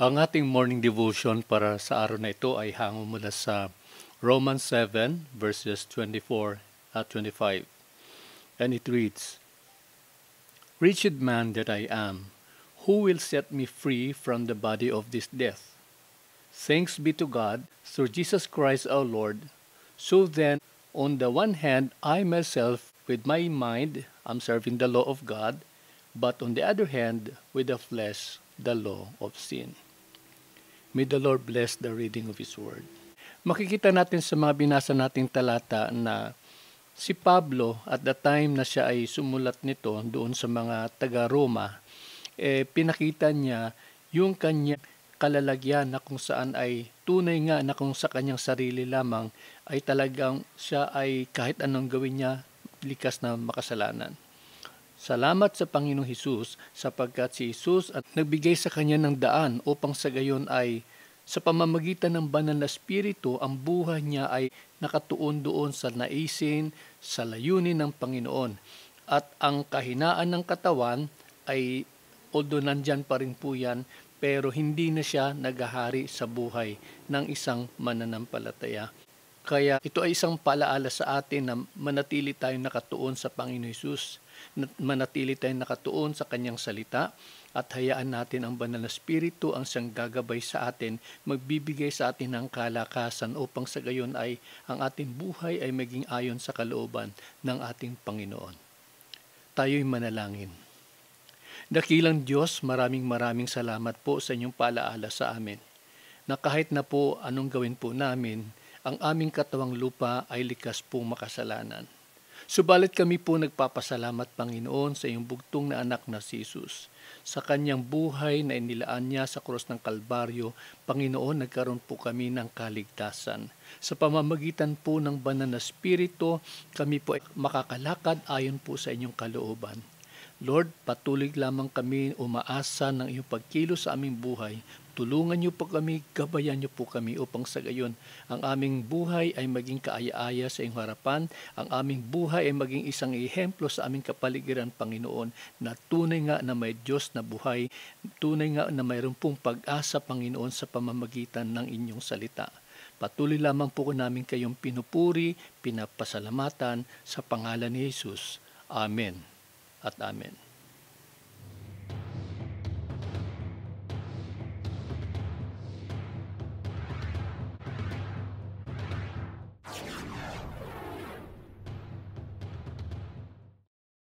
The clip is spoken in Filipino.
Ang ating morning devotion para sa araw na ito ay hango mula sa Romans 7 verses 24 at 25. And it reads, "Wretched man that I am, who will set me free from the body of this death? Thanks be to God through Jesus Christ our Lord. So then, on the one hand, I myself with my mind am serving the law of God, but on the other hand, with the flesh, the law of sin." May the Lord bless the reading of His Word. Makikita natin sa mga binasa nating talata na si Pablo at the time na siya ay sumulat nito doon sa mga taga-Roma, pinakita niya yung kanyang kalalagyan na kung saan ay tunay nga na kung sa kanyang sarili lamang ay talagang siya ay kahit anong gawin niya, likas na makasalanan. Salamat sa Panginoong Hesus sapagkat si Hesus at nagbigay sa kanya ng daan upang sa gayon ay sa pamamagitan ng banal na Espiritu ang buhay niya ay nakatuon doon sa naisin, sa layunin ng Panginoon. At ang kahinaan ng katawan ay although nandyan pa rin po yan, pero hindi na siya naghahari sa buhay ng isang mananampalataya. Kaya ito ay isang paalaala sa atin na manatili tayong nakatuon sa Panginoon Hesus, manatili tayong nakatuon sa Kanyang salita at hayaan natin ang banal na Espiritu ang siyang gagabay sa atin, magbibigay sa atin ng kalakasan upang sa gayon ay ang ating buhay ay maging ayon sa kalooban ng ating Panginoon. Tayo'y manalangin. Dakilang Diyos, maraming salamat po sa inyong paalaala sa amin na kahit na po anong gawin po namin, ang aming katawang lupa ay likas pong makasalanan. Subalit kami po nagpapasalamat, Panginoon, sa iyong bugtong na anak na si Jesus. Sa kanyang buhay na inilaan niya sa krus ng Kalbaryo, Panginoon, nagkaroon po kami ng kaligtasan. Sa pamamagitan po ng banal na Espiritu, kami po ay makakalakad ayon po sa inyong kalooban. Lord, patuloy lamang kami umaasa ng iyong pagkilos sa aming buhay. Tulungan niyo po kami, gabayan niyo po kami upang sa gayon ang aming buhay ay maging kaaya-aya sa iyong harapan, ang aming buhay ay maging isang ehemplo sa aming kapaligiran, Panginoon, na tunay nga na may Diyos na buhay, tunay nga na mayroon pong pag-asa, Panginoon, sa pamamagitan ng inyong salita. Patuloy lamang po namin kayong pinupuri, pinapasalamatan sa pangalan ni Jesus. Amen at amen.